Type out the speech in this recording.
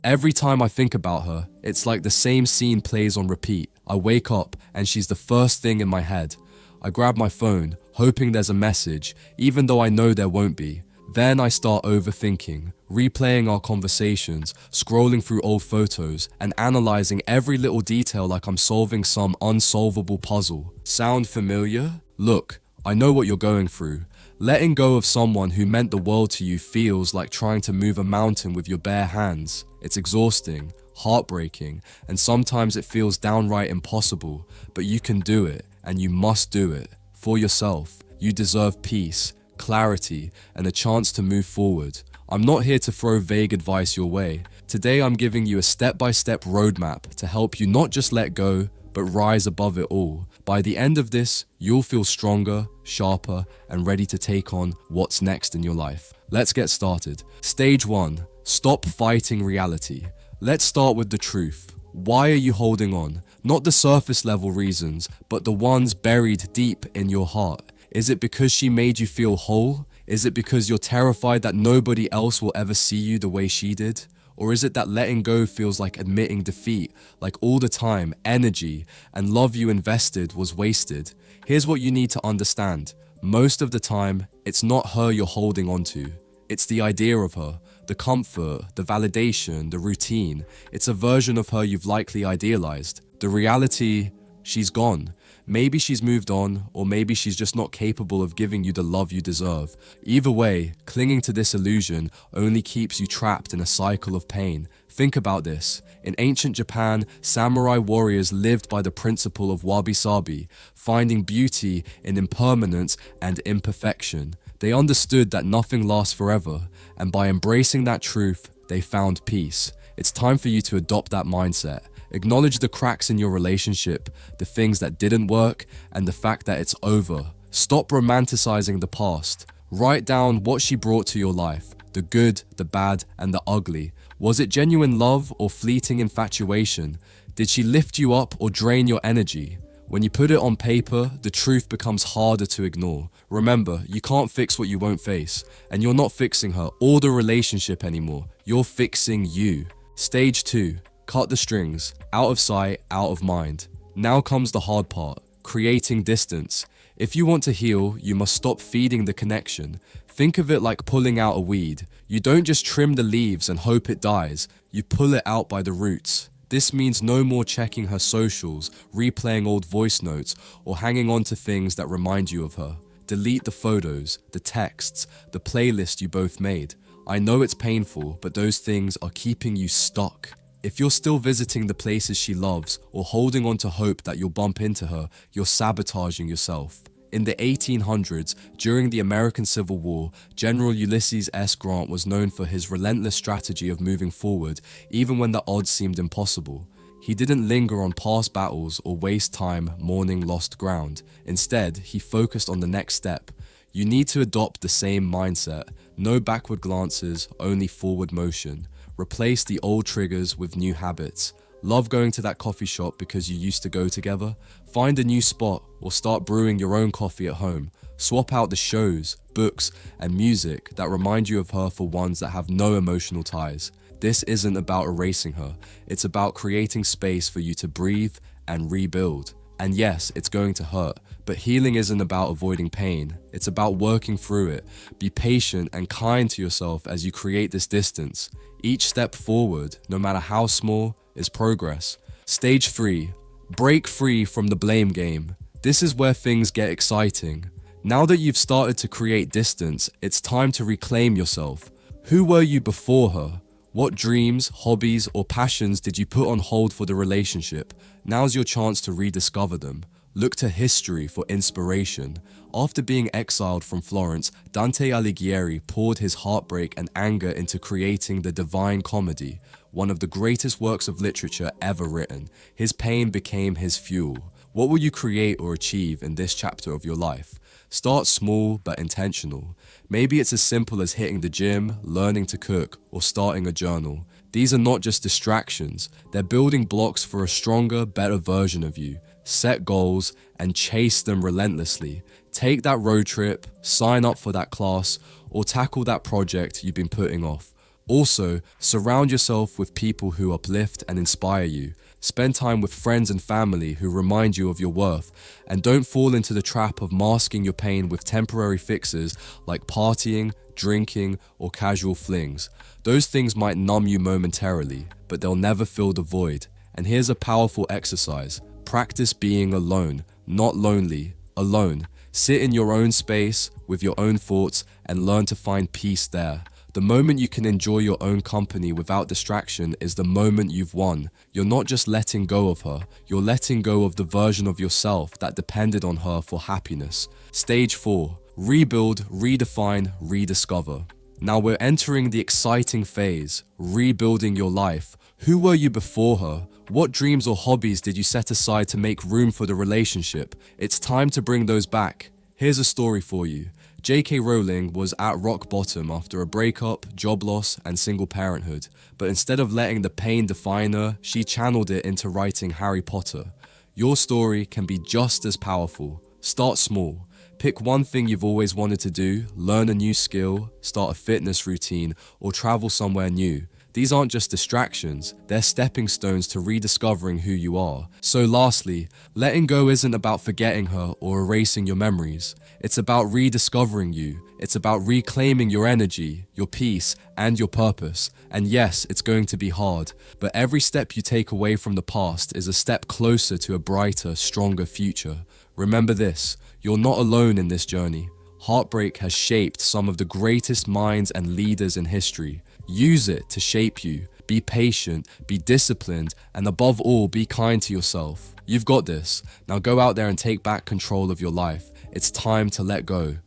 Every time I think about her, it's like the same scene plays on repeat. I wake up and she's the first thing in my head. I grab my phone, hoping there's a message, even though I know there won't be. Then I start overthinking, replaying our conversations, scrolling through old photos, and analyzing every little detail like I'm solving some unsolvable puzzle. Sound familiar? Look, I know what you're going through. Letting go of someone who meant the world to you feels like trying to move a mountain with your bare hands. It's exhausting, heartbreaking, and sometimes it feels downright impossible, but you can do it, and you must do it. For yourself, you deserve peace, clarity, and a chance to move forward. I'm not here to throw vague advice your way. Today I'm giving you a step-by-step roadmap to help you not just let go, but rise above it all. By the end of this, you'll feel stronger, sharper, and ready to take on what's next in your life. Let's get started. Stage 1. Stop fighting reality. Let's start with the truth. Why are you holding on? Not the surface level reasons, but the ones buried deep in your heart. Is it because she made you feel whole? Is it because you're terrified that nobody else will ever see you the way she did? Or is it that letting go feels like admitting defeat, like all the time, energy, and love you invested was wasted? Here's what you need to understand. Most of the time, it's not her you're holding on to. It's the idea of her, the comfort, the validation, the routine. It's a version of her you've likely idealized. The reality, she's gone. Maybe she's moved on, or maybe she's just not capable of giving you the love you deserve. Either way, clinging to this illusion only keeps you trapped in a cycle of pain. Think about this. In ancient Japan, samurai warriors lived by the principle of wabi-sabi, finding beauty in impermanence and imperfection. They understood that nothing lasts forever, and by embracing that truth, they found peace. It's time for you to adopt that mindset. Acknowledge the cracks in your relationship, the things that didn't work, and the fact that it's over. Stop romanticizing the past. Write down what she brought to your life, the good, the bad, and the ugly. Was it genuine love or fleeting infatuation? Did she lift you up or drain your energy? When you put it on paper, the truth becomes harder to ignore. Remember, you can't fix what you won't face, and you're not fixing her or the relationship anymore. You're fixing you. Stage 2. Cut the strings. Out of sight, out of mind. Now comes the hard part, creating distance. If you want to heal, you must stop feeding the connection. Think of it like pulling out a weed. You don't just trim the leaves and hope it dies. You pull it out by the roots. This means no more checking her socials, replaying old voice notes, or hanging on to things that remind you of her. Delete the photos, the texts, the playlist you both made. I know it's painful, but those things are keeping you stuck. If you're still visiting the places she loves or holding on to hope that you'll bump into her, you're sabotaging yourself. In the 1800s, during the American Civil War, General Ulysses S. Grant was known for his relentless strategy of moving forward, even when the odds seemed impossible. He didn't linger on past battles or waste time mourning lost ground. Instead, he focused on the next step. You need to adopt the same mindset. No backward glances, only forward motion. Replace the old triggers with new habits. Love going to that coffee shop because you used to go together? Find a new spot or start brewing your own coffee at home. Swap out the shows, books, and music that remind you of her for ones that have no emotional ties. This isn't about erasing her. It's about creating space for you to breathe and rebuild. And yes, it's going to hurt, but healing isn't about avoiding pain. It's about working through it. Be patient and kind to yourself as you create this distance. Each step forward, no matter how small, is progress. Stage 3. Break free from the blame game. This is where things get exciting. Now that you've started to create distance, it's time to reclaim yourself. Who were you before her? What dreams, hobbies, or passions did you put on hold for the relationship? Now's your chance to rediscover them. Look to history for inspiration. After being exiled from Florence, Dante Alighieri poured his heartbreak and anger into creating the Divine Comedy, one of the greatest works of literature ever written. His pain became his fuel. What will you create or achieve in this chapter of your life? Start small but intentional. Maybe it's as simple as hitting the gym, learning to cook, or starting a journal. These are not just distractions, they're building blocks for a stronger, better version of you. Set goals and chase them relentlessly. Take that road trip, sign up for that class, or tackle that project you've been putting off. Also, surround yourself with people who uplift and inspire you. Spend time with friends and family who remind you of your worth, and don't fall into the trap of masking your pain with temporary fixes like partying, drinking, or casual flings. Those things might numb you momentarily, but they'll never fill the void. And here's a powerful exercise. Practice being alone, not lonely, alone. Sit in your own space with your own thoughts and learn to find peace there. The moment you can enjoy your own company without distraction is the moment you've won. You're not just letting go of her, you're letting go of the version of yourself that depended on her for happiness. Stage 4. Rebuild, redefine, rediscover. Now we're entering the exciting phase, rebuilding your life. Who were you before her? What dreams or hobbies did you set aside to make room for the relationship? It's time to bring those back. Here's a story for you. J.K. Rowling was at rock bottom after a breakup, job loss, and single parenthood. But instead of letting the pain define her, she channeled it into writing Harry Potter. Your story can be just as powerful. Start small. Pick one thing you've always wanted to do, learn a new skill, start a fitness routine, or travel somewhere new. These aren't just distractions, they're stepping stones to rediscovering who you are. So lastly, letting go isn't about forgetting her or erasing your memories. It's about rediscovering you. It's about reclaiming your energy, your peace, and your purpose. And yes, it's going to be hard, but every step you take away from the past is a step closer to a brighter, stronger future. Remember this, you're not alone in this journey. Heartbreak has shaped some of the greatest minds and leaders in history. Use it to shape you. Be patient, be disciplined, and above all, be kind to yourself. You've got this. Now go out there and take back control of your life. It's time to let go.